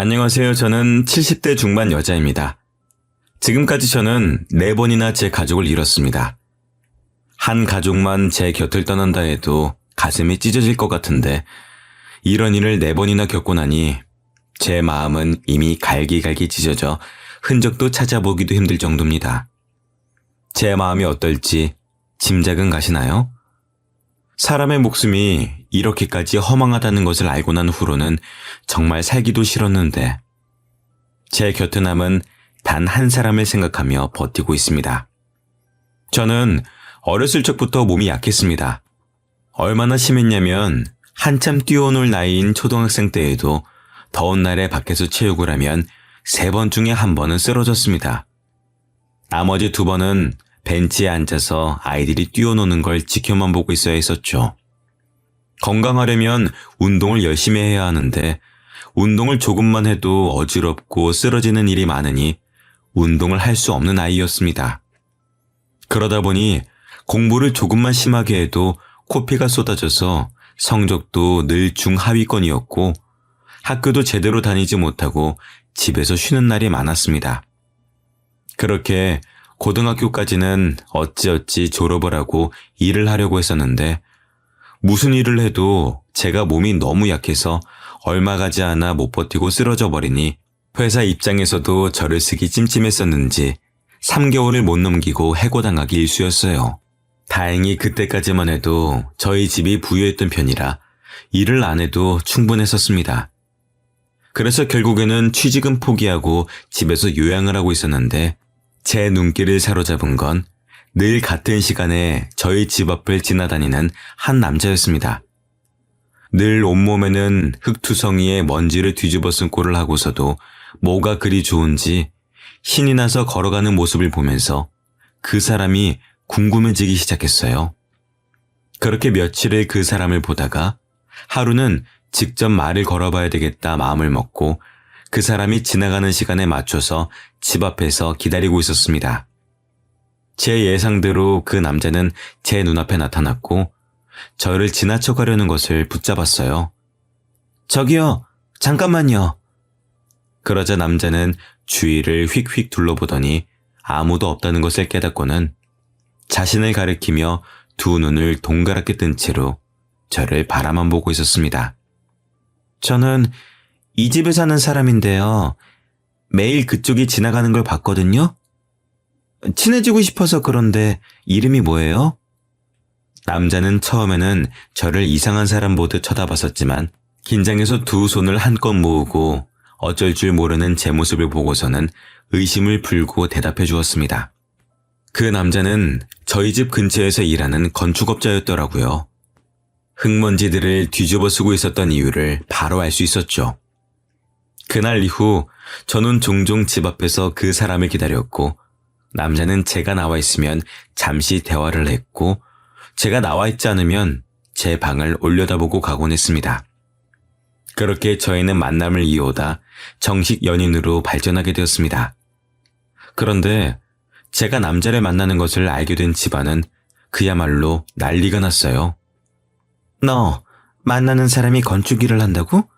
안녕하세요. 저는 70대 중반 여자입니다. 지금까지 저는 4번이나 제 가족을 잃었습니다. 한 가족만 제 곁을 떠난다 해도 가슴이 찢어질 것 같은데 이런 일을 4번이나 겪고 나니 제 마음은 이미 갈기갈기 찢어져 흔적도 찾아보기도 힘들 정도입니다. 제 마음이 어떨지 짐작은 가시나요? 사람의 목숨이 이렇게까지 허망하다는 것을 알고 난 후로는 정말 살기도 싫었는데 제 곁에 남은 단 한 사람을 생각하며 버티고 있습니다. 저는 어렸을 적부터 몸이 약했습니다. 얼마나 심했냐면 한참 뛰어놀 나이인 초등학생 때에도 더운 날에 밖에서 체육을 하면 3번 중에 1번은 쓰러졌습니다. 나머지 2번은 벤치에 앉아서 아이들이 뛰어노는 걸 지켜만 보고 있어야 했었죠. 건강하려면 운동을 열심히 해야 하는데 운동을 조금만 해도 어지럽고 쓰러지는 일이 많으니 운동을 할 수 없는 아이였습니다. 그러다 보니 공부를 조금만 심하게 해도 코피가 쏟아져서 성적도 늘 중하위권이었고 학교도 제대로 다니지 못하고 집에서 쉬는 날이 많았습니다. 그렇게 고등학교까지는 어찌어찌 졸업을 하고 일을 하려고 했었는데 무슨 일을 해도 제가 몸이 너무 약해서 얼마 가지 않아 못 버티고 쓰러져 버리니 회사 입장에서도 저를 쓰기 찜찜했었는지 3개월을 못 넘기고 해고당하기 일쑤였어요. 다행히 그때까지만 해도 저희 집이 부유했던 편이라 일을 안 해도 충분했었습니다. 그래서 결국에는 취직은 포기하고 집에서 요양을 하고 있었는데 제 눈길을 사로잡은 건 늘 같은 시간에 저희 집 앞을 지나다니는 한 남자였습니다. 늘 온몸에는 흙투성이에 먼지를 뒤집어 쓴 꼴을 하고서도 뭐가 그리 좋은지 신이 나서 걸어가는 모습을 보면서 그 사람이 궁금해지기 시작했어요. 그렇게 며칠을 그 사람을 보다가 하루는 직접 말을 걸어봐야 되겠다 마음을 먹고 그 사람이 지나가는 시간에 맞춰서 집 앞에서 기다리고 있었습니다. 제 예상대로 그 남자는 제 눈앞에 나타났고 저를 지나쳐 가려는 것을 붙잡았어요. 저기요, 잠깐만요. 그러자 남자는 주위를 휙휙 둘러보더니 아무도 없다는 것을 깨닫고는 자신을 가리키며 두 눈을 동그랗게 뜬 채로 저를 바라만 보고 있었습니다. 저는 이 집에 사는 사람인데요. 매일 그쪽이 지나가는 걸 봤거든요. 친해지고 싶어서 그런데 이름이 뭐예요? 남자는 처음에는 저를 이상한 사람 보듯 쳐다봤었지만 긴장해서 두 손을 한껏 모으고 어쩔 줄 모르는 제 모습을 보고서는 의심을 풀고 대답해 주었습니다. 그 남자는 저희 집 근처에서 일하는 건축업자였더라고요. 흙먼지들을 뒤집어 쓰고 있었던 이유를 바로 알 수 있었죠. 그날 이후 저는 종종 집 앞에서 그 사람을 기다렸고 남자는 제가 나와 있으면 잠시 대화를 했고 제가 나와 있지 않으면 제 방을 올려다보고 가곤 했습니다. 그렇게 저희는 만남을 이어오다 정식 연인으로 발전하게 되었습니다. 그런데 제가 남자를 만나는 것을 알게 된 집안은 그야말로 난리가 났어요. 너 만나는 사람이 건축 일을 한다고?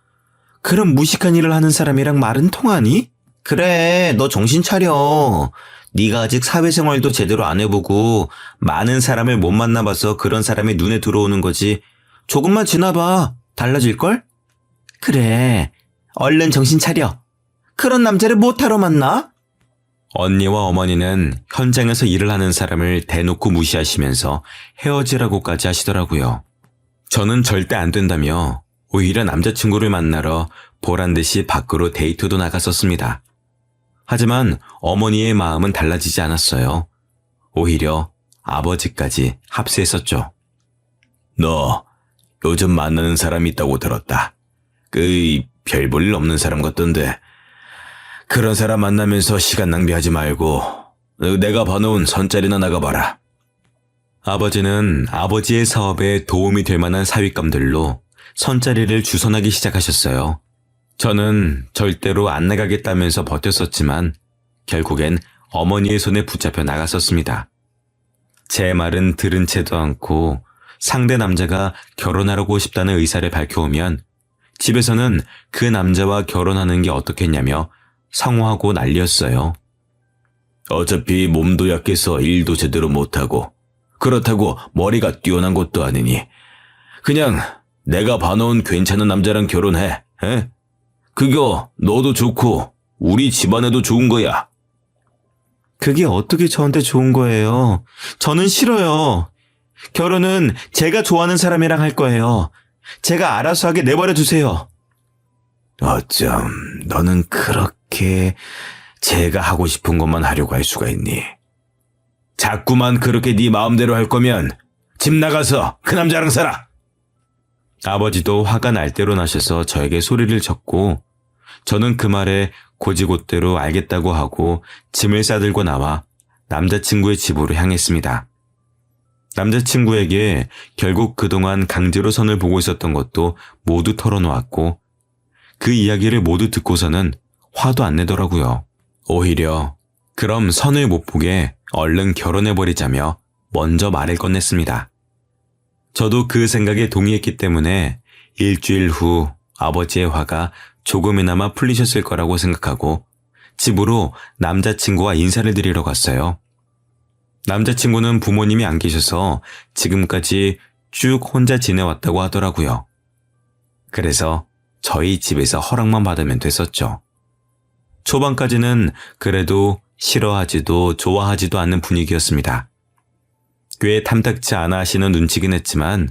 그럼 무식한 일을 하는 사람이랑 말은 통하니? 그래, 너 정신 차려. 네가 아직 사회생활도 제대로 안 해보고 많은 사람을 못 만나봐서 그런 사람이 눈에 들어오는 거지. 조금만 지나봐. 달라질걸? 그래, 얼른 정신 차려. 그런 남자를 못하러 만나? 언니와 어머니는 현장에서 일을 하는 사람을 대놓고 무시하시면서 헤어지라고까지 하시더라고요. 저는 절대 안 된다며 오히려 남자친구를 만나러 보란듯이 밖으로 데이트도 나갔었습니다. 하지만 어머니의 마음은 달라지지 않았어요. 오히려 아버지까지 합세했었죠. 너 요즘 만나는 사람 있다고 들었다. 별 볼 일 없는 사람 같던데. 그런 사람 만나면서 시간 낭비하지 말고 내가 봐놓은 선짜리나 나가봐라. 아버지는 아버지의 사업에 도움이 될 만한 사윗감들로 선짜리를 주선하기 시작하셨어요. 저는 절대로 안 나가겠다면서 버텼었지만 결국엔 어머니의 손에 붙잡혀 나갔었습니다. 제 말은 들은 채도 않고 상대 남자가 결혼하고 싶다는 의사를 밝혀오면 집에서는 그 남자와 결혼하는 게 어떻겠냐며 성화하고 난리였어요. 어차피 몸도 약해서 일도 제대로 못하고 그렇다고 머리가 뛰어난 것도 아니니 그냥 내가 봐놓은 괜찮은 남자랑 결혼해. 에? 그거 너도 좋고 우리 집안에도 좋은 거야. 그게 어떻게 저한테 좋은 거예요? 저는 싫어요. 결혼은 제가 좋아하는 사람이랑 할 거예요. 제가 알아서 하게 내버려 두세요. 어쩜 너는 그렇게 제가 하고 싶은 것만 하려고 할 수가 있니? 자꾸만 그렇게 네 마음대로 할 거면 집 나가서 그 남자랑 살아. 아버지도 화가 날 대로 나셔서 저에게 소리를 쳤고 저는 그 말에 고지곳대로 알겠다고 하고 짐을 싸들고 나와 남자친구의 집으로 향했습니다. 남자친구에게 결국 그동안 강제로 선을 보고 있었던 것도 모두 털어놓았고 그 이야기를 모두 듣고서는 화도 안 내더라고요. 오히려 그럼 선을 못 보게 얼른 결혼해버리자며 먼저 말을 건넸습니다. 저도 그 생각에 동의했기 때문에 일주일 후 아버지의 화가 조금이나마 풀리셨을 거라고 생각하고 집으로 남자친구와 인사를 드리러 갔어요. 남자친구는 부모님이 안 계셔서 지금까지 쭉 혼자 지내왔다고 하더라고요. 그래서 저희 집에서 허락만 받으면 됐었죠. 초반까지는 그래도 싫어하지도 좋아하지도 않는 분위기였습니다. 꽤 탐탁치 않아 하시는 눈치긴 했지만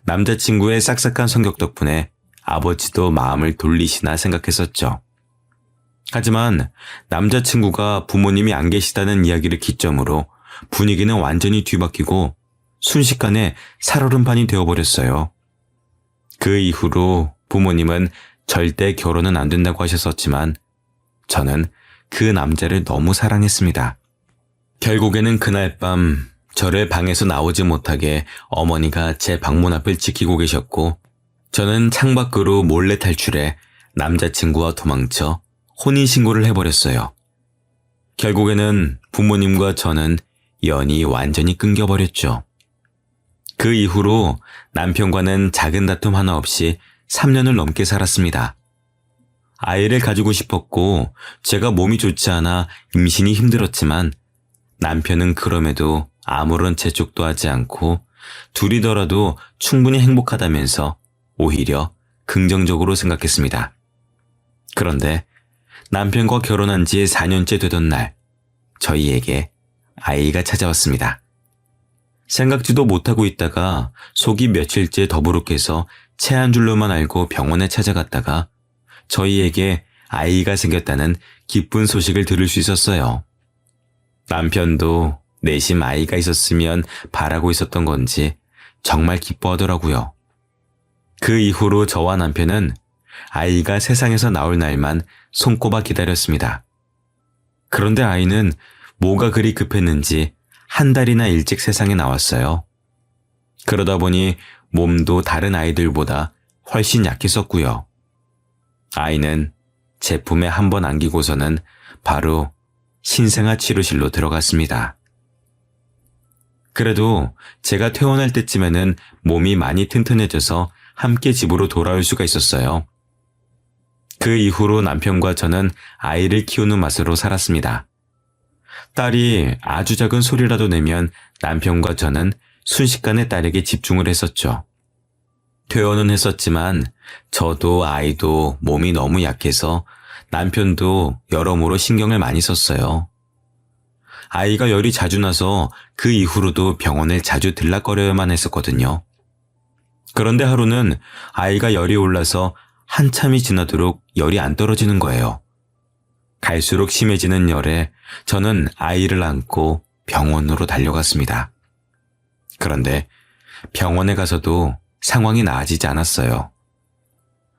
남자친구의 싹싹한 성격 덕분에 아버지도 마음을 돌리시나 생각했었죠. 하지만 남자친구가 부모님이 안 계시다는 이야기를 기점으로 분위기는 완전히 뒤바뀌고 순식간에 살얼음판이 되어버렸어요. 그 이후로 부모님은 절대 결혼은 안 된다고 하셨었지만 저는 그 남자를 너무 사랑했습니다. 결국에는 그날 밤 저를 방에서 나오지 못하게 어머니가 제 방문 앞을 지키고 계셨고 저는 창밖으로 몰래 탈출해 남자친구와 도망쳐 혼인신고를 해버렸어요. 결국에는 부모님과 저는 연이 완전히 끊겨버렸죠. 그 이후로 남편과는 작은 다툼 하나 없이 3년을 넘게 살았습니다. 아이를 가지고 싶었고 제가 몸이 좋지 않아 임신이 힘들었지만 남편은 그럼에도 아무런 재촉도 하지 않고 둘이더라도 충분히 행복하다면서 오히려 긍정적으로 생각했습니다. 그런데 남편과 결혼한 지 4년째 되던 날 저희에게 아이가 찾아왔습니다. 생각지도 못하고 있다가 속이 며칠째 더부룩해서 체한 줄로만 알고 병원에 찾아갔다가 저희에게 아이가 생겼다는 기쁜 소식을 들을 수 있었어요. 남편도 내심 아이가 있었으면 바라고 있었던 건지 정말 기뻐하더라고요. 그 이후로 저와 남편은 아이가 세상에서 나올 날만 손꼽아 기다렸습니다. 그런데 아이는 뭐가 그리 급했는지 한 달이나 일찍 세상에 나왔어요. 그러다 보니 몸도 다른 아이들보다 훨씬 약했었고요. 아이는 제 품에 한번 안기고서는 바로 신생아 치료실로 들어갔습니다. 그래도 제가 퇴원할 때쯤에는 몸이 많이 튼튼해져서 함께 집으로 돌아올 수가 있었어요. 그 이후로 남편과 저는 아이를 키우는 맛으로 살았습니다. 딸이 아주 작은 소리라도 내면 남편과 저는 순식간에 딸에게 집중을 했었죠. 퇴원은 했었지만 저도 아이도 몸이 너무 약해서 남편도 여러모로 신경을 많이 썼어요. 아이가 열이 자주 나서 그 이후로도 병원을 자주 들락거려야만 했었거든요. 그런데 하루는 아이가 열이 올라서 한참이 지나도록 열이 안 떨어지는 거예요. 갈수록 심해지는 열에 저는 아이를 안고 병원으로 달려갔습니다. 그런데 병원에 가서도 상황이 나아지지 않았어요.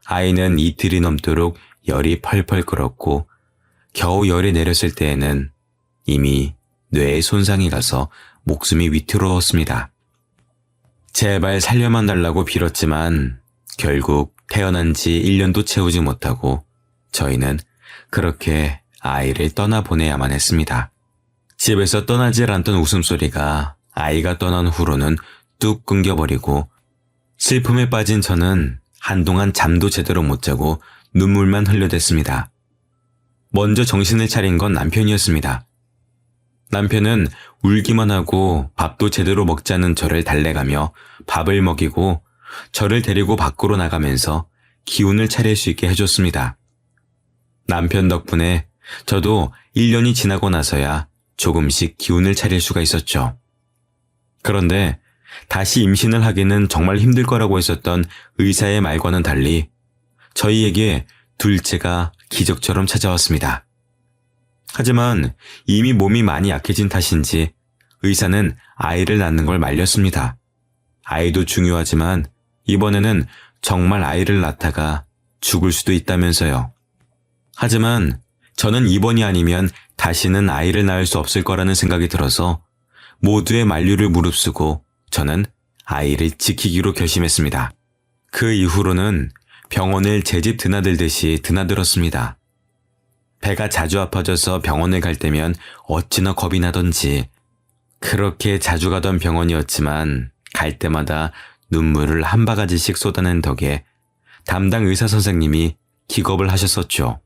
아이는 이틀이 넘도록 열이 펄펄 끓었고 겨우 열이 내렸을 때에는 이미 뇌에 손상이 가서 목숨이 위태로웠습니다. 제발 살려만 달라고 빌었지만 결국 태어난 지 1년도 채우지 못하고 저희는 그렇게 아이를 떠나보내야만 했습니다. 집에서 떠나질 않던 웃음소리가 아이가 떠난 후로는 뚝 끊겨버리고 슬픔에 빠진 저는 한동안 잠도 제대로 못 자고 눈물만 흘려댔습니다. 먼저 정신을 차린 건 남편이었습니다. 남편은 울기만 하고 밥도 제대로 먹지 않은 저를 달래가며 밥을 먹이고 저를 데리고 밖으로 나가면서 기운을 차릴 수 있게 해줬습니다. 남편 덕분에 저도 1년이 지나고 나서야 조금씩 기운을 차릴 수가 있었죠. 그런데 다시 임신을 하기는 정말 힘들 거라고 했었던 의사의 말과는 달리 저희에게 둘째가 기적처럼 찾아왔습니다. 하지만 이미 몸이 많이 약해진 탓인지 의사는 아이를 낳는 걸 말렸습니다. 아이도 중요하지만 이번에는 정말 아이를 낳다가 죽을 수도 있다면서요. 하지만 저는 이번이 아니면 다시는 아이를 낳을 수 없을 거라는 생각이 들어서 모두의 만류를 무릅쓰고 저는 아이를 지키기로 결심했습니다. 그 이후로는 병원을 제 집 드나들듯이 드나들었습니다. 배가 자주 아파져서 병원을 갈 때면 어찌나 겁이 나던지 그렇게 자주 가던 병원이었지만 갈 때마다 눈물을 한 바가지씩 쏟아낸 덕에 담당 의사 선생님이 기겁을 하셨었죠.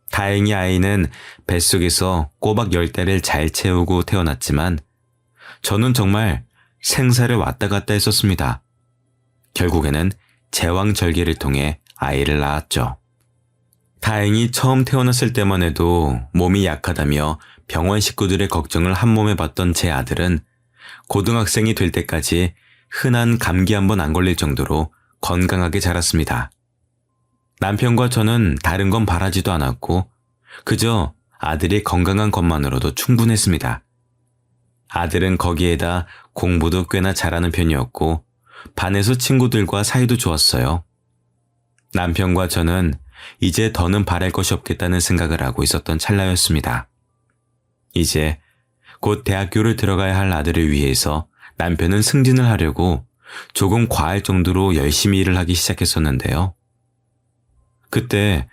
다행히 아이는 뱃속에서 꼬박 10달을 잘 채우고 태어났지만 저는 정말 생사를 왔다 갔다 했었습니다. 결국에는 제왕절개를 통해 아이를 낳았죠. 다행히 처음 태어났을 때만 해도 몸이 약하다며 병원 식구들의 걱정을 한 몸에 받던 제 아들은 고등학생이 될 때까지 흔한 감기 한 번 안 걸릴 정도로 건강하게 자랐습니다. 남편과 저는 다른 건 바라지도 않았고 그저 아들이 건강한 것만으로도 충분했습니다. 아들은 거기에다 공부도 꽤나 잘하는 편이었고 반에서 친구들과 사이도 좋았어요. 남편과 저는 이제 더는 바랄 것이 없겠다는 생각을 하고 있었던 찰나였습니다. 이제 곧 대학교를 들어가야 할 아들을 위해서 남편은 승진을 하려고 조금 과할 정도로 열심히 일을 하기 시작했었는데요. 그때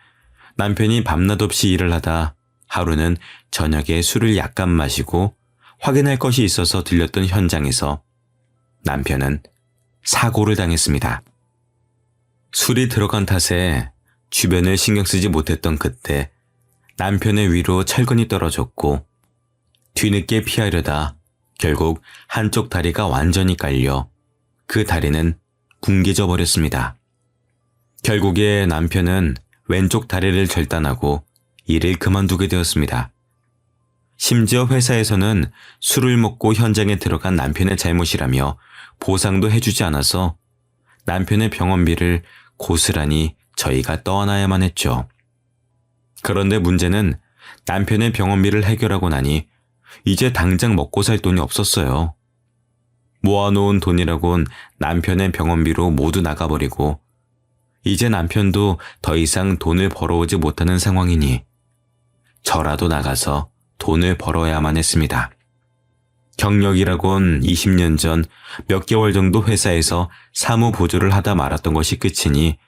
남편이 밤낮 없이 일을 하다 하루는 저녁에 술을 약간 마시고 확인할 것이 있어서 들렸던 현장에서 남편은 사고를 당했습니다. 술이 들어간 탓에 주변을 신경 쓰지 못했던 그때 남편의 위로 철근이 떨어졌고 뒤늦게 피하려다 결국 한쪽 다리가 완전히 깔려 그 다리는 뭉개져 버렸습니다. 결국에 남편은 왼쪽 다리를 절단하고 일을 그만두게 되었습니다. 심지어 회사에서는 술을 먹고 현장에 들어간 남편의 잘못이라며 보상도 해주지 않아서 남편의 병원비를 고스란히 저희가 떠안아야만 했죠. 그런데 문제는 남편의 병원비를 해결하고 나니 이제 당장 먹고 살 돈이 없었어요. 모아놓은 돈이라곤 남편의 병원비로 모두 나가버리고 이제 남편도 더 이상 돈을 벌어오지 못하는 상황이니 저라도 나가서 돈을 벌어야만 했습니다. 경력이라곤 20년 전 몇 개월 정도 회사에서 사무 보조를 하다 말았던 것이 끝이니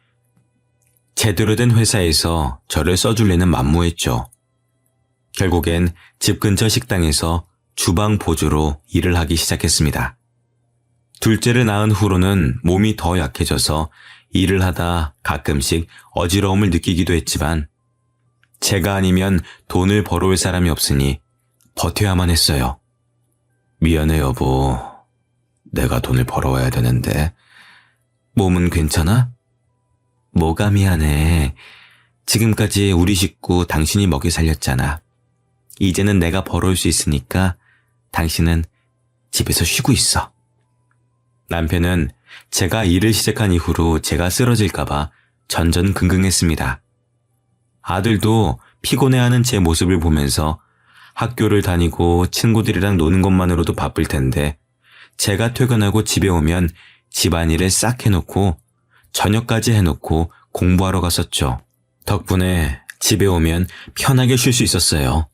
제대로 된 회사에서 저를 써줄 리는 만무했죠. 결국엔 집 근처 식당에서 주방 보조로 일을 하기 시작했습니다. 둘째를 낳은 후로는 몸이 더 약해져서 일을 하다 가끔씩 어지러움을 느끼기도 했지만 제가 아니면 돈을 벌어올 사람이 없으니 버텨야만 했어요. 미안해 여보. 내가 돈을 벌어와야 되는데. 몸은 괜찮아? 뭐가 미안해. 지금까지 우리 식구 당신이 먹여 살렸잖아. 이제는 내가 벌어올 수 있으니까 당신은 집에서 쉬고 있어. 남편은 제가 일을 시작한 이후로 제가 쓰러질까봐 전전긍긍했습니다. 아들도 피곤해하는 제 모습을 보면서 학교를 다니고 친구들이랑 노는 것만으로도 바쁠 텐데 제가 퇴근하고 집에 오면 집안일을 싹 해놓고 저녁까지 해놓고 공부하러 갔었죠. 덕분에 집에 오면 편하게 쉴 수 있었어요.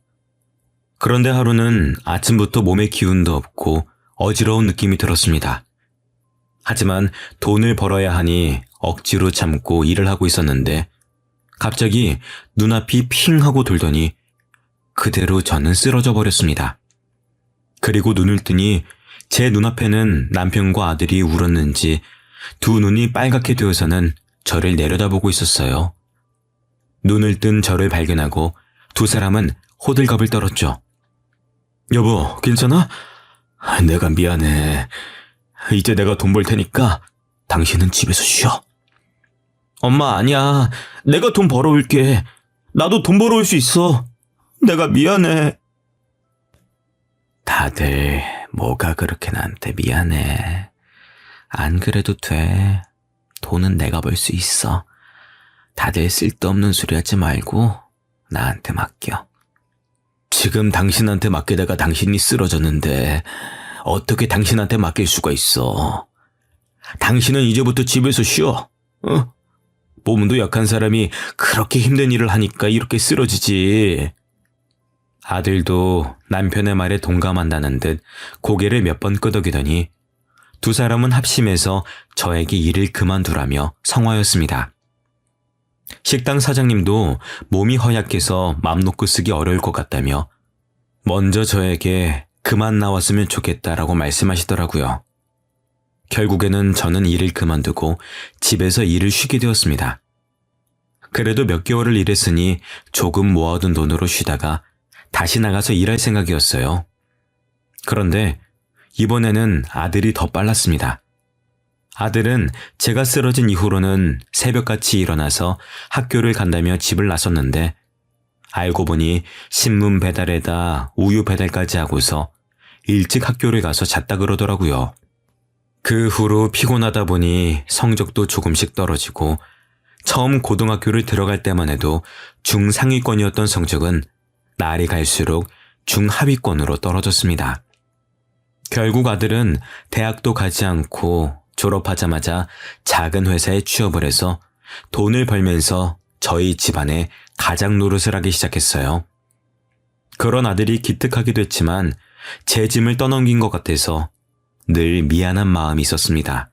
그런데 하루는 아침부터 몸에 기운도 없고 어지러운 느낌이 들었습니다. 하지만 돈을 벌어야 하니 억지로 참고 일을 하고 있었는데 갑자기 눈앞이 핑 하고 돌더니 그대로 저는 쓰러져 버렸습니다. 그리고 눈을 뜨니 제 눈앞에는 남편과 아들이 울었는지 두 눈이 빨갛게 되어서는 저를 내려다보고 있었어요. 눈을 뜬 저를 발견하고 두 사람은 호들갑을 떨었죠. 여보, 괜찮아? 내가 미안해. 이제 내가 돈 벌 테니까 당신은 집에서 쉬어. 엄마, 아니야. 내가 돈 벌어올게. 나도 돈 벌어올 수 있어. 내가 미안해. 다들 뭐가 그렇게 나한테 미안해. 안 그래도 돼. 돈은 내가 벌 수 있어. 다들 쓸데없는 소리 하지 말고 나한테 맡겨. 지금 당신한테 맡기다가 당신이 쓰러졌는데 어떻게 당신한테 맡길 수가 있어. 당신은 이제부터 집에서 쉬어. 몸도 약한 사람이 그렇게 힘든 일을 하니까 이렇게 쓰러지지. 아들도 남편의 말에 동감한다는 듯 고개를 몇 번 끄덕이더니 두 사람은 합심해서 저에게 일을 그만두라며 성화였습니다. 식당 사장님도 몸이 허약해서 맘 놓고 쓰기 어려울 것 같다며 먼저 저에게 그만 나왔으면 좋겠다라고 말씀하시더라고요. 결국에는 저는 일을 그만두고 집에서 일을 쉬게 되었습니다. 그래도 몇 개월을 일했으니 조금 모아둔 돈으로 쉬다가 다시 나가서 일할 생각이었어요. 그런데 이번에는 아들이 더 빨랐습니다. 아들은 제가 쓰러진 이후로는 새벽같이 일어나서 학교를 간다며 집을 나섰는데 알고 보니 신문 배달에다 우유 배달까지 하고서 일찍 학교를 가서 잤다 그러더라고요. 그 후로 피곤하다 보니 성적도 조금씩 떨어지고 처음 고등학교를 들어갈 때만 해도 중상위권이었던 성적은 날이 갈수록 중하위권으로 떨어졌습니다. 결국 아들은 대학도 가지 않고 졸업하자마자 작은 회사에 취업을 해서 돈을 벌면서 저희 집안에 가장 노릇을 하기 시작했어요. 그런 아들이 기특하기도 했지만 제 짐을 떠넘긴 것 같아서 늘 미안한 마음이 있었습니다.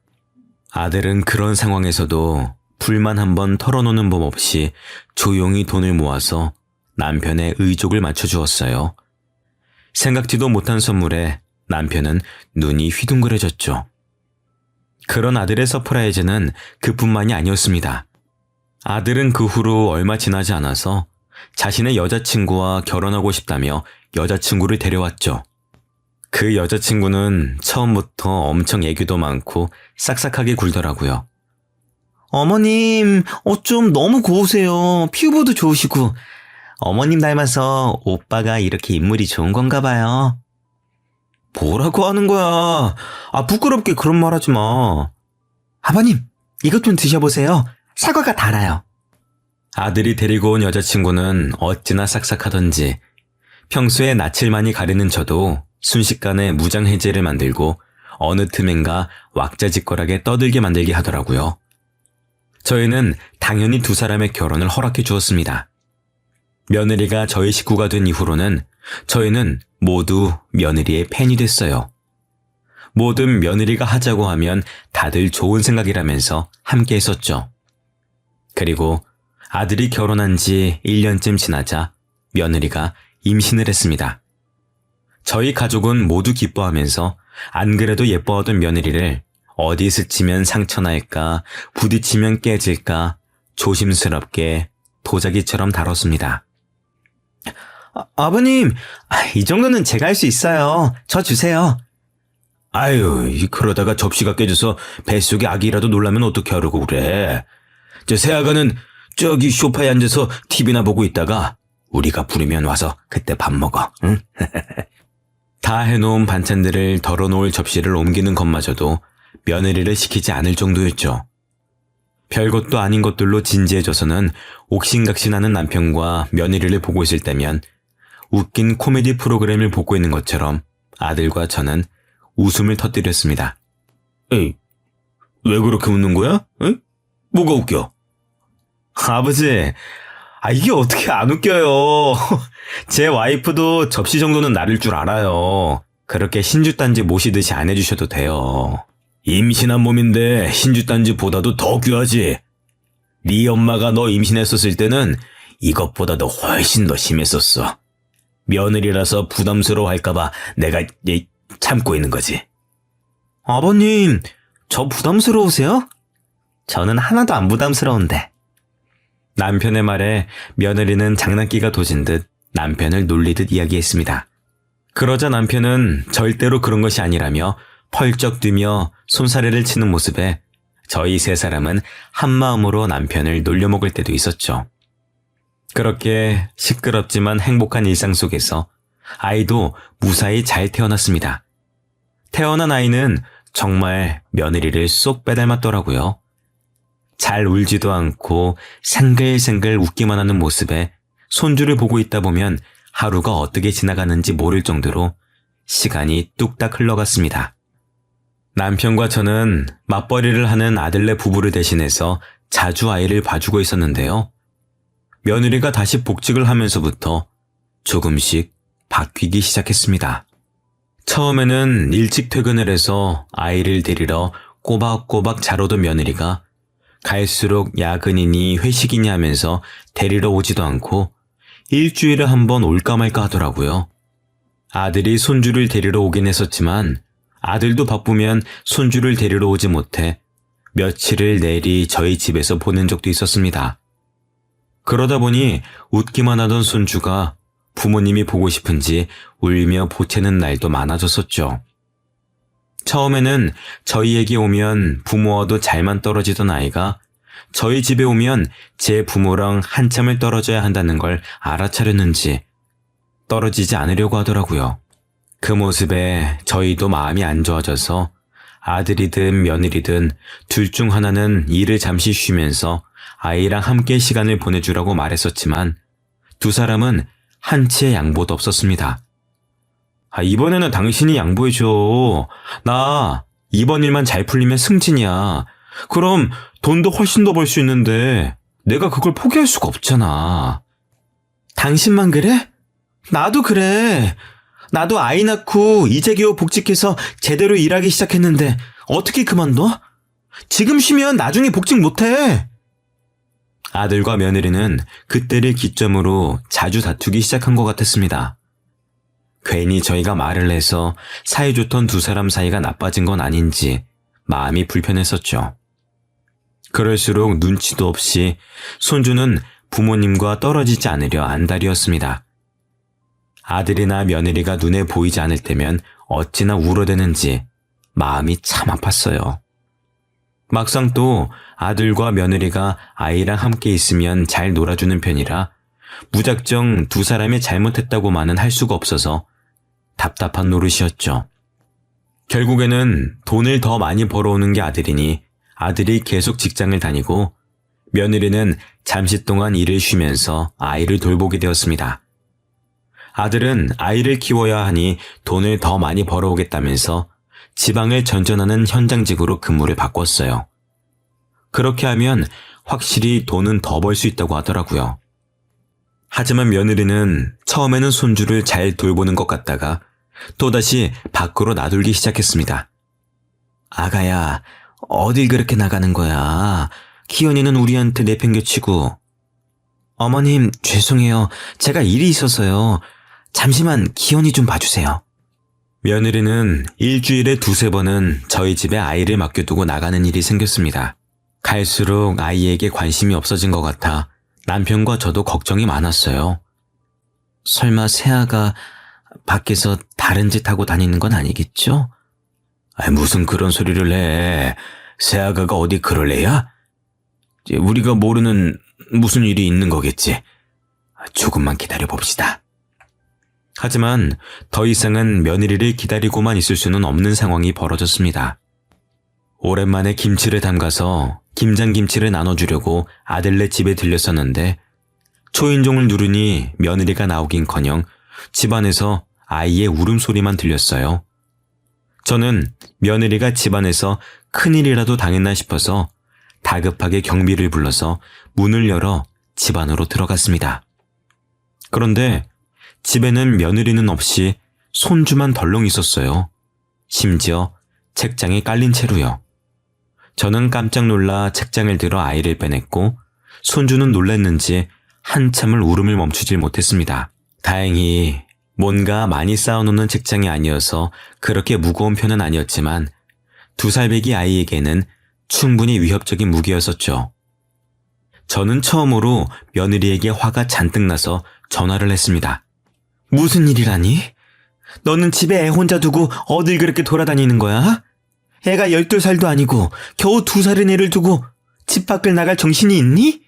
아들은 그런 상황에서도 불만 한번 털어놓는 법 없이 조용히 돈을 모아서 남편의 의족을 맞춰주었어요. 생각지도 못한 선물에 남편은 눈이 휘둥그레졌죠. 그런 아들의 서프라이즈는 그뿐만이 아니었습니다. 아들은 그 후로 얼마 지나지 않아서 자신의 여자친구와 결혼하고 싶다며 여자친구를 데려왔죠. 그 여자친구는 처음부터 엄청 애교도 많고 싹싹하게 굴더라고요. 어머님, 어쩜 너무 고우세요. 피부도 좋으시고. 어머님 닮아서 오빠가 이렇게 인물이 좋은 건가 봐요. 뭐라고 하는 거야? 부끄럽게 그런 말 하지 마. 아버님, 이것 좀 드셔보세요. 사과가 달아요. 아들이 데리고 온 여자친구는 어찌나 싹싹하던지 평소에 낯을 많이 가리는 저도 순식간에 무장해제를 만들고 어느 틈엔가 왁자지껄하게 떠들게 만들게 하더라고요. 저희는 당연히 두 사람의 결혼을 허락해 주었습니다. 며느리가 저희 식구가 된 이후로는 저희는 모두 며느리의 팬이 됐어요. 뭐든 며느리가 하자고 하면 다들 좋은 생각이라면서 함께 했었죠. 그리고 아들이 결혼한 지 1년쯤 지나자 며느리가 임신을 했습니다. 저희 가족은 모두 기뻐하면서 안 그래도 예뻐하던 며느리를 어디 스치면 상처날까, 부딪히면 깨질까 조심스럽게 도자기처럼 다뤘습니다. 아버님, 이 정도는 제가 할 수 있어요. 저 주세요. 아유, 그러다가 접시가 깨져서 뱃속에 아기라도 놀라면 어떻게 하려고 그래. 저 새아가는 저기 소파에 앉아서 TV나 보고 있다가 우리가 부르면 와서 그때 밥 먹어, 응? 다 해놓은 반찬들을 덜어놓을 접시를 옮기는 것마저도 며느리를 시키지 않을 정도였죠. 별것도 아닌 것들로 진지해져서는 옥신각신하는 남편과 며느리를 보고 있을 때면 웃긴 코미디 프로그램을 보고 있는 것처럼 아들과 저는 웃음을 터뜨렸습니다. 에이, 왜 그렇게 웃는 거야? 응? 뭐가 웃겨? 아버지, 이게 어떻게 안 웃겨요. 제 와이프도 접시 정도는 나를 줄 알아요. 그렇게 신주단지 모시듯이 안 해주셔도 돼요. 임신한 몸인데 신주단지보다도 더 귀하지. 네 엄마가 너 임신했었을 때는 이것보다도 훨씬 더 심했었어. 며느리라서 부담스러워 할까봐 내가 참고 있는 거지. 아버님, 저 부담스러우세요? 저는 하나도 안 부담스러운데. 남편의 말에 며느리는 장난기가 도진 듯 남편을 놀리듯 이야기했습니다. 그러자 남편은 절대로 그런 것이 아니라며 펄쩍 뛰며 손사래를 치는 모습에 저희 세 사람은 한마음으로 남편을 놀려먹을 때도 있었죠. 그렇게 시끄럽지만 행복한 일상 속에서 아이도 무사히 잘 태어났습니다. 태어난 아이는 정말 며느리를 쏙 빼닮았더라고요. 잘 울지도 않고 생글생글 웃기만 하는 모습에 손주를 보고 있다 보면 하루가 어떻게 지나가는지 모를 정도로 시간이 뚝딱 흘러갔습니다. 남편과 저는 맞벌이를 하는 아들네 부부를 대신해서 자주 아이를 봐주고 있었는데요. 며느리가 다시 복직을 하면서부터 조금씩 바뀌기 시작했습니다. 처음에는 일찍 퇴근을 해서 아이를 데리러 꼬박꼬박 자러던 며느리가 갈수록 야근이니 회식이니 하면서 데리러 오지도 않고 일주일에 한 번 올까 말까 하더라고요. 아들이 손주를 데리러 오긴 했었지만 아들도 바쁘면 손주를 데리러 오지 못해 며칠을 내리 저희 집에서 보낸 적도 있었습니다. 그러다 보니 웃기만 하던 손주가 부모님이 보고 싶은지 울며 보채는 날도 많아졌었죠. 처음에는 저희에게 오면 부모와도 잘만 떨어지던 아이가 저희 집에 오면 제 부모랑 한참을 떨어져야 한다는 걸 알아차렸는지 떨어지지 않으려고 하더라고요. 그 모습에 저희도 마음이 안 좋아져서 아들이든 며느리든 둘 중 하나는 일을 잠시 쉬면서 아이랑 함께 시간을 보내주라고 말했었지만 두 사람은 한치의 양보도 없었습니다. 이번에는 당신이 양보해줘. 나 이번 일만 잘 풀리면 승진이야. 그럼 돈도 훨씬 더 벌 수 있는데 내가 그걸 포기할 수가 없잖아. 당신만 그래? 나도 그래. 나도 아이 낳고 이제 겨우 복직해서 제대로 일하기 시작했는데 어떻게 그만둬? 지금 쉬면 나중에 복직 못해. 아들과 며느리는 그때를 기점으로 자주 다투기 시작한 것 같았습니다. 괜히 저희가 말을 해서 사이좋던 두 사람 사이가 나빠진 건 아닌지 마음이 불편했었죠. 그럴수록 눈치도 없이 손주는 부모님과 떨어지지 않으려 안달이었습니다. 아들이나 며느리가 눈에 보이지 않을 때면 어찌나 울어대는지 마음이 참 아팠어요. 막상 또 아들과 며느리가 아이랑 함께 있으면 잘 놀아주는 편이라 무작정 두 사람이 잘못했다고만은 할 수가 없어서 답답한 노릇이었죠. 결국에는 돈을 더 많이 벌어오는 게 아들이니 아들이 계속 직장을 다니고 며느리는 잠시 동안 일을 쉬면서 아이를 돌보게 되었습니다. 아들은 아이를 키워야 하니 돈을 더 많이 벌어오겠다면서 지방을 전전하는 현장직으로 근무를 바꿨어요. 그렇게 하면 확실히 돈은 더 벌 수 있다고 하더라고요. 하지만 며느리는 처음에는 손주를 잘 돌보는 것 같다가 또다시 밖으로 나돌기 시작했습니다. 아가야, 어딜 그렇게 나가는 거야? 기현이는 우리한테 내팽개치고. 어머님, 죄송해요. 제가 일이 있어서요. 잠시만 기현이 좀 봐주세요. 며느리는 일주일에 두세 번은 저희 집에 아이를 맡겨두고 나가는 일이 생겼습니다. 갈수록 아이에게 관심이 없어진 것 같아 남편과 저도 걱정이 많았어요. 설마 새아가 밖에서 다른 짓 하고 다니는 건 아니겠죠? 무슨 그런 소리를 해. 새아가가 어디 그럴 애야? 우리가 모르는 무슨 일이 있는 거겠지. 조금만 기다려봅시다. 하지만 더 이상은 며느리를 기다리고만 있을 수는 없는 상황이 벌어졌습니다. 오랜만에 김치를 담가서 김장김치를 나눠주려고 아들네 집에 들렸었는데 초인종을 누르니 며느리가 나오긴커녕 집안에서 아이의 울음소리만 들렸어요. 저는 며느리가 집안에서 큰일이라도 당했나 싶어서 다급하게 경비를 불러서 문을 열어 집 안으로 들어갔습니다. 그런데 집에는 며느리는 없이 손주만 덜렁 있었어요. 심지어 책장에 깔린 채로요. 저는 깜짝 놀라 책장을 들어 아이를 빼냈고 손주는 놀랐는지 한참을 울음을 멈추질 못했습니다. 다행히 뭔가 많이 쌓아놓는 책장이 아니어서 그렇게 무거운 편은 아니었지만 2살배기 아이에게는 충분히 위협적인 무기였었죠. 저는 처음으로 며느리에게 화가 잔뜩 나서 전화를 했습니다. 무슨 일이라니? 너는 집에 애 혼자 두고 어딜 그렇게 돌아다니는 거야? 애가 12살도 아니고 겨우 2살인 애를 두고 집 밖을 나갈 정신이 있니?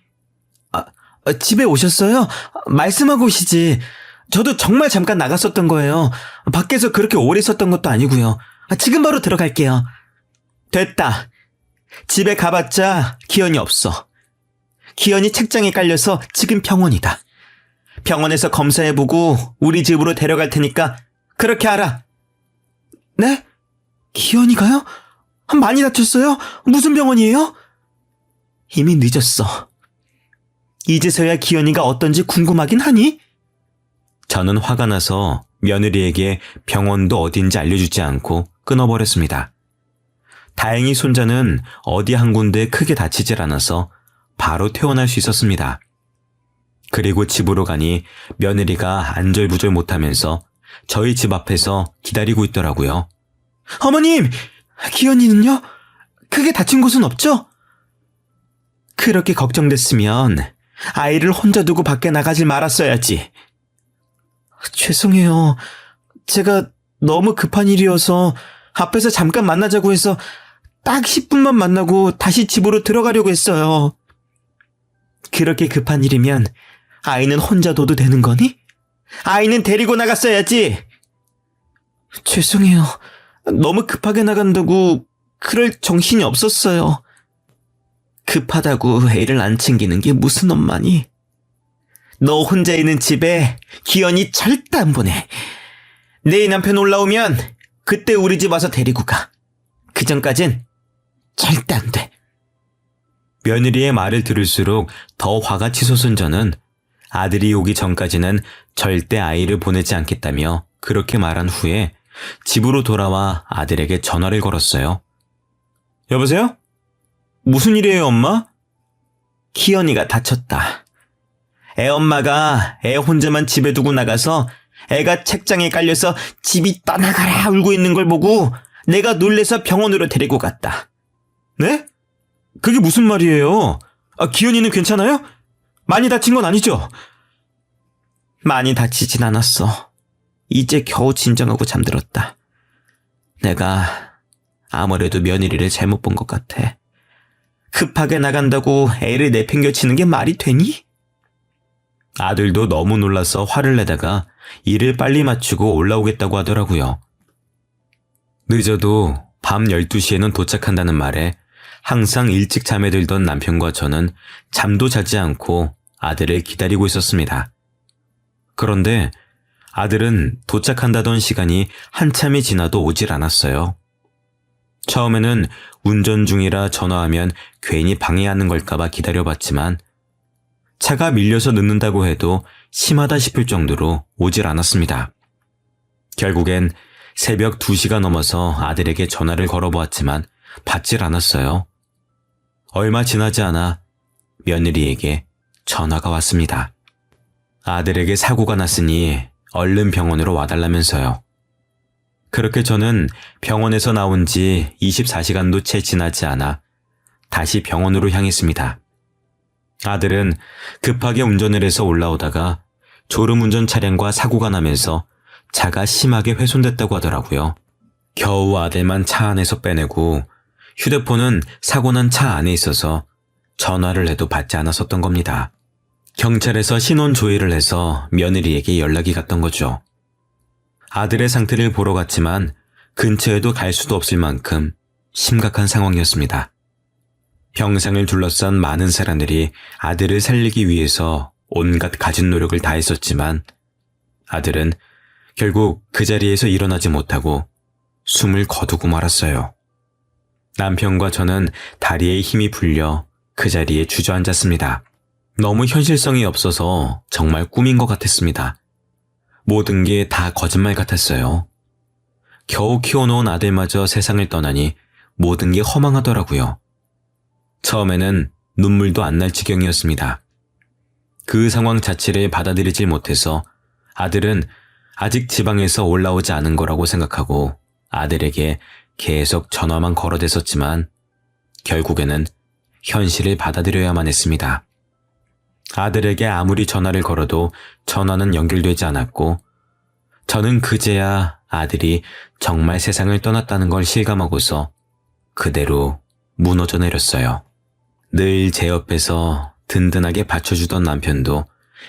집에 오셨어요? 말씀하고 오시지. 저도 정말 잠깐 나갔었던 거예요. 밖에서 그렇게 오래 있었던 것도 아니고요. 지금 바로 들어갈게요. 됐다. 집에 가봤자 기현이 없어. 기현이 책장에 깔려서 지금 병원이다. 병원에서 검사해보고 우리 집으로 데려갈 테니까 그렇게 하라. 네? 기현이가요? 많이 다쳤어요? 무슨 병원이에요? 이미 늦었어. 이제서야 기현이가 어떤지 궁금하긴 하니? 저는 화가 나서 며느리에게 병원도 어딘지 알려주지 않고 끊어버렸습니다. 다행히 손자는 어디 한 군데 크게 다치질 않아서 바로 퇴원할 수 있었습니다. 그리고 집으로 가니 며느리가 안절부절 못하면서 저희 집 앞에서 기다리고 있더라고요. 어머님! 기현이는요? 크게 다친 곳은 없죠? 그렇게 걱정됐으면 아이를 혼자 두고 밖에 나가질 말았어야지. 죄송해요. 제가 너무 급한 일이어서 앞에서 잠깐 만나자고 해서 딱 10분만 만나고 다시 집으로 들어가려고 했어요. 그렇게 급한 일이면 아이는 혼자 둬도 되는 거니? 아이는 데리고 나갔어야지. 죄송해요. 너무 급하게 나간다고 그럴 정신이 없었어요. 급하다고 애를 안 챙기는 게 무슨 엄마니? 너 혼자 있는 집에 기현이 절대 안 보내. 내 남편 올라오면 그때 우리 집 와서 데리고 가. 그 전까진 절대 안 돼. 며느리의 말을 들을수록 더 화가 치솟은 저는 아들이 오기 전까지는 절대 아이를 보내지 않겠다며 그렇게 말한 후에 집으로 돌아와 아들에게 전화를 걸었어요. 여보세요? 무슨 일이에요, 엄마? 기현이가 다쳤다. 애 엄마가 애 혼자만 집에 두고 나가서 애가 책장에 깔려서 집이 떠나가라 울고 있는 걸 보고 내가 놀래서 병원으로 데리고 갔다. 네? 그게 무슨 말이에요? 기현이는 괜찮아요? 많이 다친 건 아니죠? 많이 다치진 않았어. 이제 겨우 진정하고 잠들었다. 내가 아무래도 며느리를 잘못 본 것 같아. 급하게 나간다고 애를 내팽겨치는 게 말이 되니? 아들도 너무 놀라서 화를 내다가 일을 빨리 마치고 올라오겠다고 하더라고요. 늦어도 밤 12시에는 도착한다는 말에 항상 일찍 잠에 들던 남편과 저는 잠도 자지 않고 아들을 기다리고 있었습니다. 그런데 아들은 도착한다던 시간이 한참이 지나도 오질 않았어요. 처음에는 운전 중이라 전화하면 괜히 방해하는 걸까봐 기다려봤지만 차가 밀려서 늦는다고 해도 심하다 싶을 정도로 오질 않았습니다. 결국엔 새벽 2시가 넘어서 아들에게 전화를 걸어보았지만 받질 않았어요. 얼마 지나지 않아 며느리에게 전화가 왔습니다. 아들에게 사고가 났으니 얼른 병원으로 와달라면서요. 그렇게 저는 병원에서 나온 지 24시간도 채 지나지 않아 다시 병원으로 향했습니다. 아들은 급하게 운전을 해서 올라오다가 졸음운전 차량과 사고가 나면서 차가 심하게 훼손됐다고 하더라고요. 겨우 아들만 차 안에서 빼내고 휴대폰은 사고 난 차 안에 있어서 전화를 해도 받지 않았었던 겁니다. 경찰에서 신원 조회를 해서 며느리에게 연락이 갔던 거죠. 아들의 상태를 보러 갔지만 근처에도 갈 수도 없을 만큼 심각한 상황이었습니다. 병상을 둘러싼 많은 사람들이 아들을 살리기 위해서 온갖 가진 노력을 다했었지만 아들은 결국 그 자리에서 일어나지 못하고 숨을 거두고 말았어요. 남편과 저는 다리에 힘이 풀려 그 자리에 주저앉았습니다. 너무 현실성이 없어서 정말 꿈인 것 같았습니다. 모든 게 다 거짓말 같았어요. 겨우 키워놓은 아들마저 세상을 떠나니 모든 게 허망하더라고요. 처음에는 눈물도 안 날 지경이었습니다. 그 상황 자체를 받아들이질 못해서 아들은 아직 지방에서 올라오지 않은 거라고 생각하고 아들에게 계속 전화만 걸어댔었지만 결국에는 현실을 받아들여야만 했습니다. 아들에게 아무리 전화를 걸어도 전화는 연결되지 않았고 저는 그제야 아들이 정말 세상을 떠났다는 걸 실감하고서 그대로 무너져 내렸어요. 늘 제 옆에서 든든하게 받쳐주던 남편도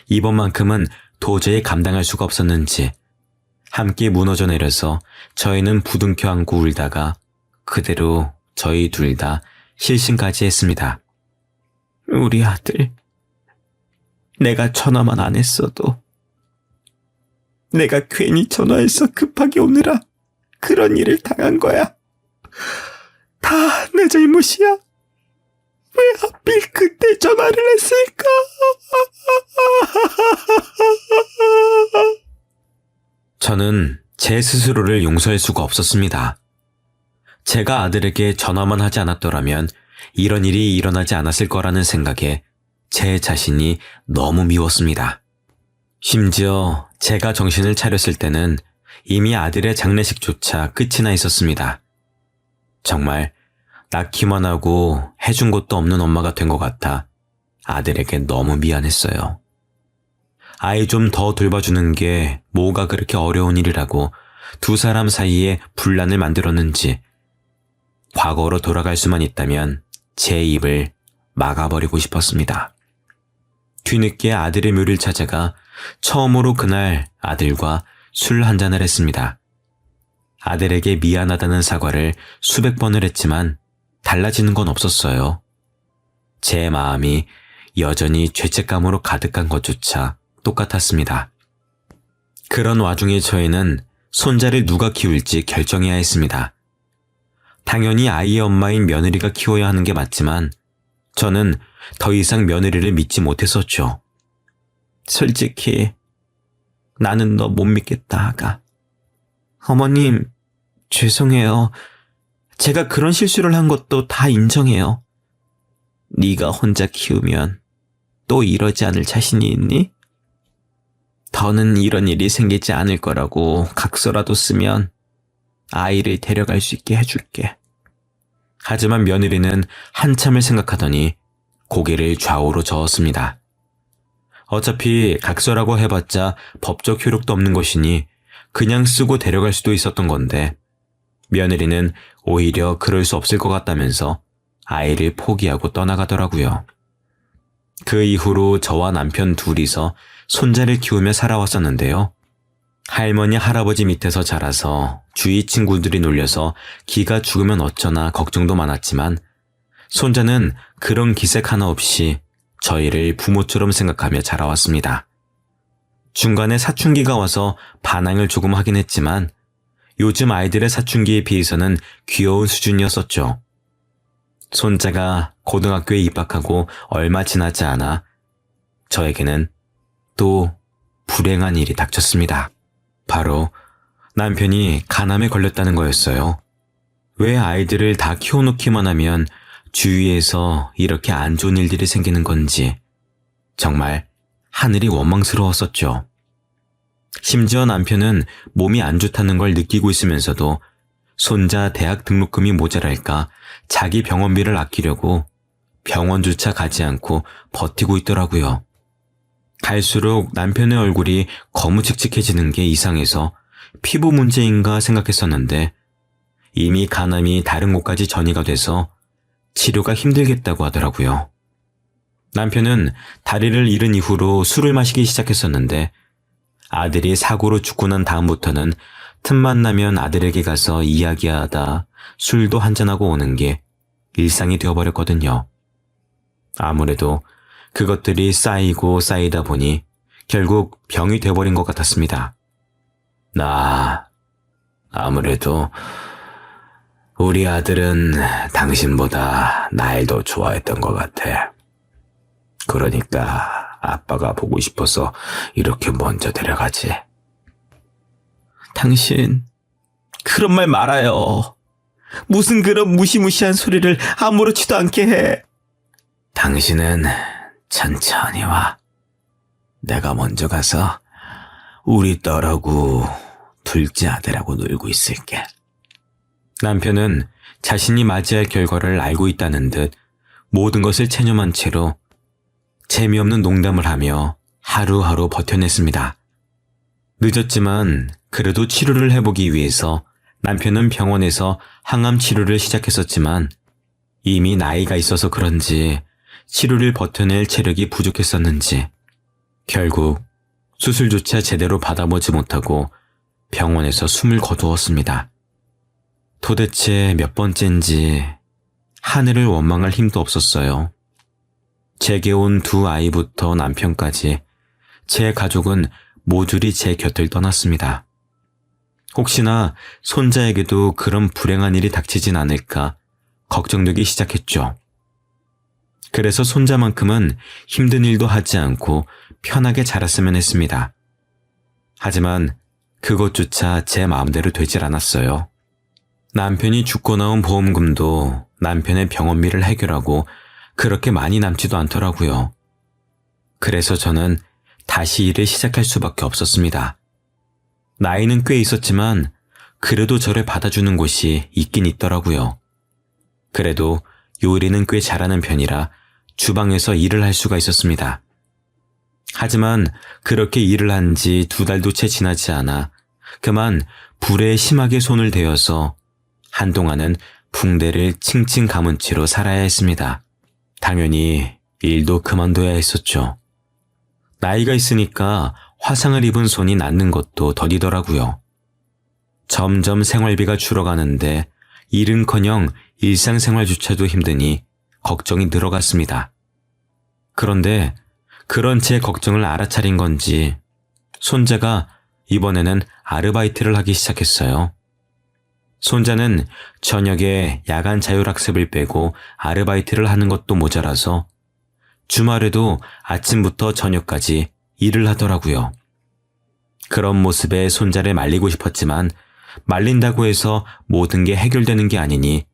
이번만큼은 도저히 감당할 수가 없었는지 함께 무너져 내려서 저희는 부둥켜 안고 울다가 그대로 저희 둘 다 실신까지 했습니다. 우리 아들, 내가 전화만 안 했어도 내가 괜히 전화해서 급하게 오느라 그런 일을 당한 거야. 다 내 잘못이야. 왜 하필 그때 전화를 했을까? 저는 제 스스로를 용서할 수가 없었습니다. 제가 아들에게 전화만 하지 않았더라면 이런 일이 일어나지 않았을 거라는 생각에 제 자신이 너무 미웠습니다. 심지어 제가 정신을 차렸을 때는 이미 아들의 장례식조차 끝이 나 있었습니다. 정말 낳기만 하고 해준 것도 없는 엄마가 된 것 같아 아들에게 너무 미안했어요. 아이 좀 더 돌봐주는 게 뭐가 그렇게 어려운 일이라고 두 사람 사이에 분란을 만들었는지 과거로 돌아갈 수만 있다면 제 입을 막아버리고 싶었습니다. 뒤늦게 아들의 묘를 찾아가 처음으로 그날 아들과 술 한잔을 했습니다. 아들에게 미안하다는 사과를 수백 번을 했지만 달라지는 건 없었어요. 제 마음이 여전히 죄책감으로 가득한 것조차 똑같았습니다. 그런 와중에 저희는 손자를 누가 키울지 결정해야 했습니다. 당연히 아이의 엄마인 며느리가 키워야 하는 게 맞지만 저는 더 이상 며느리를 믿지 못했었죠. 솔직히 나는 너 못 믿겠다, 아가. 어머님, 죄송해요. 제가 그런 실수를 한 것도 다 인정해요. 네가 혼자 키우면 또 이러지 않을 자신이 있니? 더는 이런 일이 생기지 않을 거라고 각서라도 쓰면 아이를 데려갈 수 있게 해줄게. 하지만 며느리는 한참을 생각하더니 고개를 좌우로 저었습니다. 어차피 각서라고 해봤자 법적 효력도 없는 것이니 그냥 쓰고 데려갈 수도 있었던 건데 며느리는 오히려 그럴 수 없을 것 같다면서 아이를 포기하고 떠나가더라고요. 그 이후로 저와 남편 둘이서 손자를 키우며 살아왔었는데요. 할머니 할아버지 밑에서 자라서 주위 친구들이 놀려서 기가 죽으면 어쩌나 걱정도 많았지만 손자는 그런 기색 하나 없이 저희를 부모처럼 생각하며 자라왔습니다. 중간에 사춘기가 와서 반항을 조금 하긴 했지만 요즘 아이들의 사춘기에 비해서는 귀여운 수준이었었죠. 손자가 고등학교에 입학하고 얼마 지나지 않아 저에게는 또 불행한 일이 닥쳤습니다. 바로 남편이 간암에 걸렸다는 거였어요. 왜 아이들을 다 키워놓기만 하면 주위에서 이렇게 안 좋은 일들이 생기는 건지 정말 하늘이 원망스러웠었죠. 심지어 남편은 몸이 안 좋다는 걸 느끼고 있으면서도 손자 대학 등록금이 모자랄까 자기 병원비를 아끼려고 병원조차 가지 않고 버티고 있더라고요. 갈수록 남편의 얼굴이 거무칙칙해지는 게 이상해서 피부 문제인가 생각했었는데 이미 간암이 다른 곳까지 전이가 돼서 치료가 힘들겠다고 하더라고요. 남편은 다리를 잃은 이후로 술을 마시기 시작했었는데 아들이 사고로 죽고 난 다음부터는 틈만 나면 아들에게 가서 이야기하다 술도 한잔하고 오는 게 일상이 되어버렸거든요. 아무래도 그것들이 쌓이고 쌓이다 보니 결국 병이 돼버린 것 같았습니다. 아무래도 우리 아들은 당신보다 날 더 좋아했던 것 같아. 그러니까 아빠가 보고 싶어서 이렇게 먼저 데려가지. 당신, 그런 말 말아요. 무슨 그런 무시무시한 소리를 아무렇지도 않게 해. 당신은 천천히 와. 내가 먼저 가서 우리 딸하고 둘째 아들하고 놀고 있을게. 남편은 자신이 맞이할 결과를 알고 있다는 듯 모든 것을 체념한 채로 재미없는 농담을 하며 하루하루 버텨냈습니다. 늦었지만 그래도 치료를 해보기 위해서 남편은 병원에서 항암 치료를 시작했었지만 이미 나이가 있어서 그런지 치료를 버텨낼 체력이 부족했었는지 결국 수술조차 제대로 받아보지 못하고 병원에서 숨을 거두었습니다. 도대체 몇 번째인지 하늘을 원망할 힘도 없었어요. 제게 온 두 아이부터 남편까지 제 가족은 모조리 제 곁을 떠났습니다. 혹시나 손자에게도 그런 불행한 일이 닥치진 않을까 걱정되기 시작했죠. 그래서 손자만큼은 힘든 일도 하지 않고 편하게 자랐으면 했습니다. 하지만 그것조차 제 마음대로 되질 않았어요. 남편이 죽고 나온 보험금도 남편의 병원비를 해결하고 그렇게 많이 남지도 않더라고요. 그래서 저는 다시 일을 시작할 수밖에 없었습니다. 나이는 꽤 있었지만 그래도 저를 받아주는 곳이 있긴 있더라고요. 그래도 요리는 꽤 잘하는 편이라 주방에서 일을 할 수가 있었습니다. 하지만 그렇게 일을 한 지 2달도 채 지나지 않아 그만 불에 심하게 손을 대어서 한동안은 붕대를 칭칭 감은 채로 살아야 했습니다. 당연히 일도 그만둬야 했었죠. 나이가 있으니까 화상을 입은 손이 낫는 것도 더디더라고요. 점점 생활비가 줄어가는데 일은커녕 일상생활조차도 힘드니 걱정이 늘어갔습니다. 그런데 그런 제 걱정을 알아차린 건지 손자가 이번에는 아르바이트를 하기 시작했어요. 손자는 저녁에 야간 자율학습을 빼고 아르바이트를 하는 것도 모자라서 주말에도 아침부터 저녁까지 일을 하더라고요. 그런 모습에 손자를 말리고 싶었지만 말린다고 해서 모든 게 해결되는 게 아니니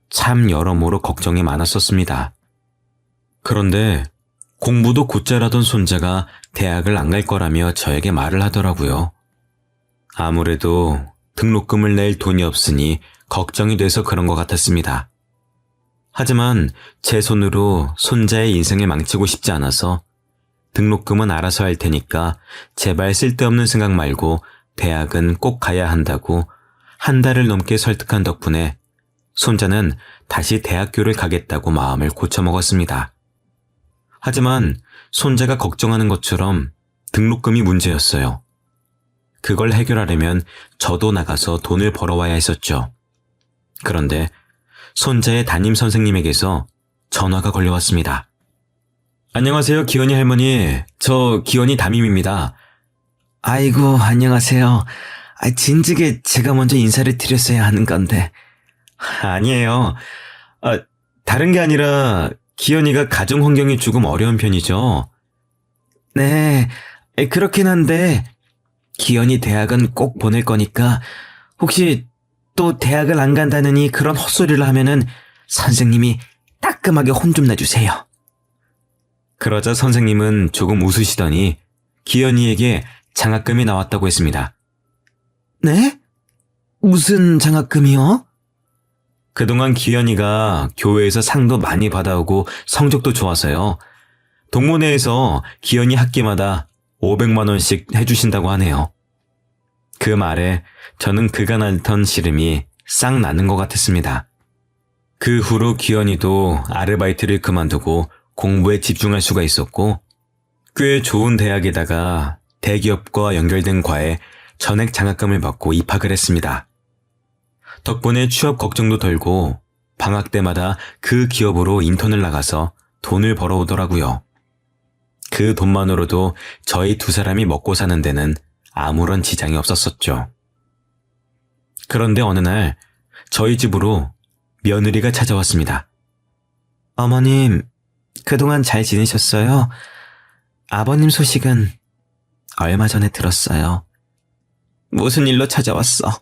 참 여러모로 걱정이 많았었습니다. 그런데 공부도 곧잘하던 손자가 대학을 안 갈 거라며 저에게 말을 하더라고요. 아무래도 등록금을 낼 돈이 없으니 걱정이 돼서 그런 것 같았습니다. 하지만 제 손으로 손자의 인생을 망치고 싶지 않아서 등록금은 알아서 할 테니까 제발 쓸데없는 생각 말고 대학은 꼭 가야 한다고 한 달을 넘게 설득한 덕분에 손자는 다시 대학교를 가겠다고 마음을 고쳐먹었습니다. 하지만 손자가 걱정하는 것처럼 등록금이 문제였어요. 그걸 해결하려면 저도 나가서 돈을 벌어와야 했었죠. 그런데 손자의 담임 선생님에게서 전화가 걸려왔습니다. 안녕하세요, 기현이 할머니. 저 기현이 담임입니다. 아이고, 안녕하세요. 진즉에 제가 먼저 인사를 드렸어야 하는 건데. 아니에요. 다른 게 아니라 기현이가 가정 환경이 조금 어려운 편이죠. 네, 그렇긴 한데 기현이 대학은 꼭 보낼 거니까 혹시 또 대학을 안 간다느니 그런 헛소리를 하면은 선생님이 따끔하게 혼 좀 내주세요. 그러자 선생님은 조금 웃으시더니 기현이에게 장학금이 나왔다고 했습니다. 네? 무슨 장학금이요? 그동안 기현이가 교회에서 상도 많이 받아오고 성적도 좋아서요. 동문회에서 기현이 학기마다 500만 원씩 해주신다고 하네요. 그 말에 저는 그간 앓던 시름이 싹 나는 것 같았습니다. 그 후로 기현이도 아르바이트를 그만두고 공부에 집중할 수가 있었고 꽤 좋은 대학에다가 대기업과 연결된 과에 전액 장학금을 받고 입학을 했습니다. 덕분에 취업 걱정도 덜고 방학 때마다 그 기업으로 인턴을 나가서 돈을 벌어오더라고요. 그 돈만으로도 저희 2사람이 먹고 사는 데는 아무런 지장이 없었었죠. 그런데 어느 날 저희 집으로 며느리가 찾아왔습니다. 어머님, 그동안 잘 지내셨어요? 아버님 소식은 얼마 전에 들었어요. 무슨 일로 찾아왔어?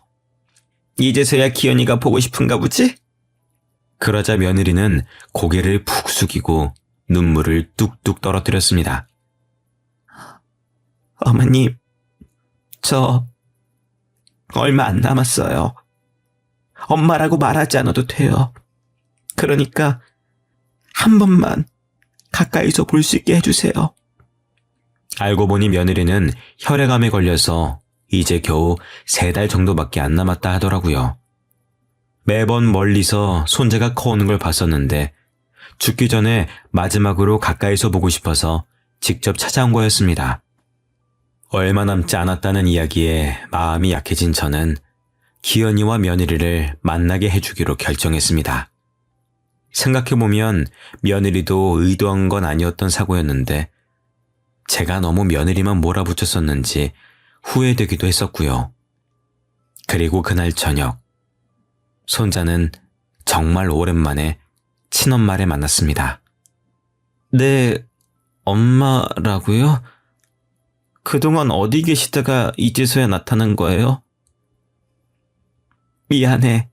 이제서야 기현이가 보고 싶은가 보지? 그러자 며느리는 고개를 푹 숙이고 눈물을 뚝뚝 떨어뜨렸습니다. 어머님, 저 얼마 안 남았어요. 엄마라고 말하지 않아도 돼요. 그러니까 한 번만 가까이서 볼 수 있게 해주세요. 알고 보니 며느리는 혈액암에 걸려서 이제 겨우 3달 정도밖에 안 남았다 하더라고요. 매번 멀리서 손자가 커오는 걸 봤었는데 죽기 전에 마지막으로 가까이서 보고 싶어서 직접 찾아온 거였습니다. 얼마 남지 않았다는 이야기에 마음이 약해진 저는 기현이와 며느리를 만나게 해주기로 결정했습니다. 생각해보면 며느리도 의도한 건 아니었던 사고였는데 제가 너무 며느리만 몰아붙였었는지 후회되기도 했었고요. 그리고 그날 저녁 손자는 정말 오랜만에 친엄마를 만났습니다. 네, 엄마라고요? 그동안 어디 계시다가 이제서야 나타난 거예요? 미안해.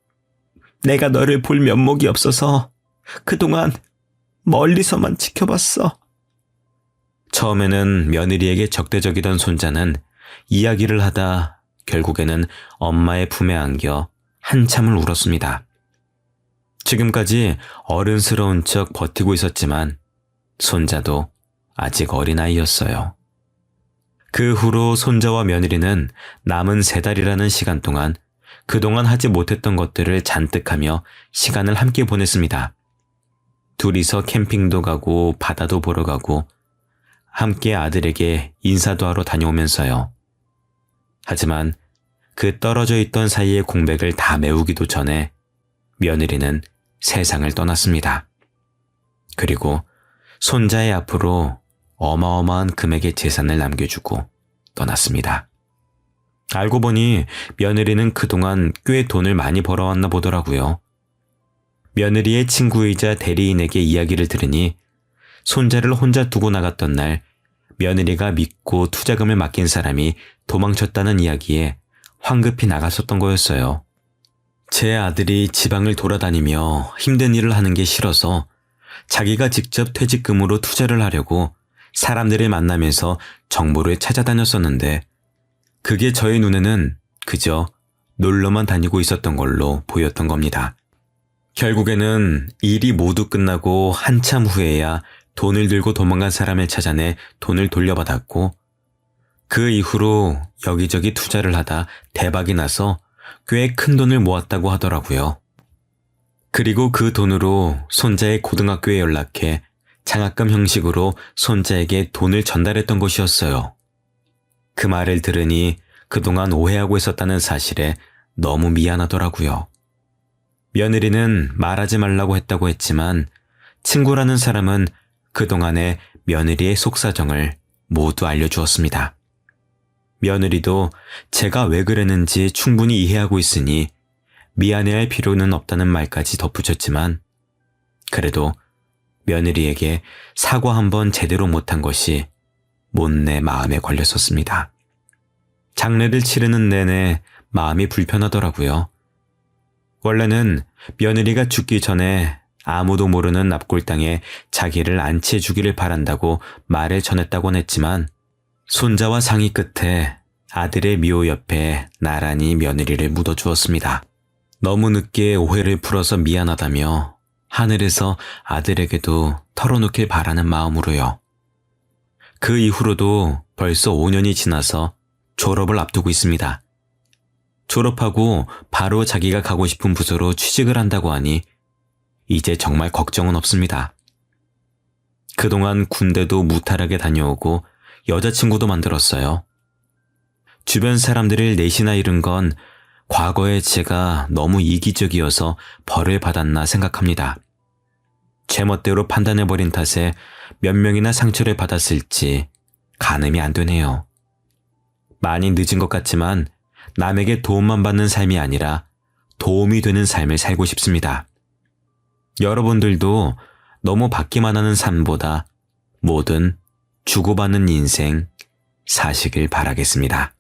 내가 너를 볼 면목이 없어서 그동안 멀리서만 지켜봤어. 처음에는 며느리에게 적대적이던 손자는 이야기를 하다 결국에는 엄마의 품에 안겨 한참을 울었습니다. 지금까지 어른스러운 척 버티고 있었지만 손자도 아직 어린아이였어요. 그 후로 손자와 며느리는 남은 3달이라는 시간 동안 그동안 하지 못했던 것들을 잔뜩 하며 시간을 함께 보냈습니다. 둘이서 캠핑도 가고 바다도 보러 가고 함께 아들에게 인사도 하러 다녀오면서요. 하지만 그 떨어져 있던 사이의 공백을 다 메우기도 전에 며느리는 세상을 떠났습니다. 그리고 손자의 앞으로 어마어마한 금액의 재산을 남겨주고 떠났습니다. 알고 보니 며느리는 그동안 꽤 돈을 많이 벌어왔나 보더라고요. 며느리의 친구이자 대리인에게 이야기를 들으니 손자를 혼자 두고 나갔던 날 며느리가 믿고 투자금을 맡긴 사람이 도망쳤다는 이야기에 황급히 나갔었던 거였어요. 제 아들이 지방을 돌아다니며 힘든 일을 하는 게 싫어서 자기가 직접 퇴직금으로 투자를 하려고 사람들을 만나면서 정보를 찾아다녔었는데 그게 저의 눈에는 그저 놀러만 다니고 있었던 걸로 보였던 겁니다. 결국에는 일이 모두 끝나고 한참 후에야 돈을 들고 도망간 사람을 찾아내 돈을 돌려받았고 그 이후로 여기저기 투자를 하다 대박이 나서 꽤 큰 돈을 모았다고 하더라고요. 그리고 그 돈으로 손자의 고등학교에 연락해 장학금 형식으로 손자에게 돈을 전달했던 것이었어요. 그 말을 들으니 그동안 오해하고 있었다는 사실에 너무 미안하더라고요. 며느리는 말하지 말라고 했다고 했지만 친구라는 사람은 그동안의 며느리의 속사정을 모두 알려주었습니다. 며느리도 제가 왜 그랬는지 충분히 이해하고 있으니 미안해할 필요는 없다는 말까지 덧붙였지만 그래도 며느리에게 사과 한번 제대로 못한 것이 못내 마음에 걸렸었습니다. 장례를 치르는 내내 마음이 불편하더라고요. 원래는 며느리가 죽기 전에 아무도 모르는 납골당에 자기를 안치해 주기를 바란다고 말을 전했다곤 했지만 손자와 상의 끝에 아들의 미호 옆에 나란히 며느리를 묻어주었습니다. 너무 늦게 오해를 풀어서 미안하다며 하늘에서 아들에게도 털어놓길 바라는 마음으로요. 그 이후로도 벌써 5년이 지나서 졸업을 앞두고 있습니다. 졸업하고 바로 자기가 가고 싶은 부서로 취직을 한다고 하니 이제 정말 걱정은 없습니다. 그동안 군대도 무탈하게 다녀오고 여자친구도 만들었어요. 주변 사람들을 넷이나 잃은 건 과거에 제가 너무 이기적이어서 벌을 받았나 생각합니다. 제멋대로 판단해버린 탓에 몇 명이나 상처를 받았을지 가늠이 안 되네요. 많이 늦은 것 같지만 남에게 도움만 받는 삶이 아니라 도움이 되는 삶을 살고 싶습니다. 여러분들도 너무 받기만 하는 삶보다 뭐든 주고받는 인생 사시길 바라겠습니다.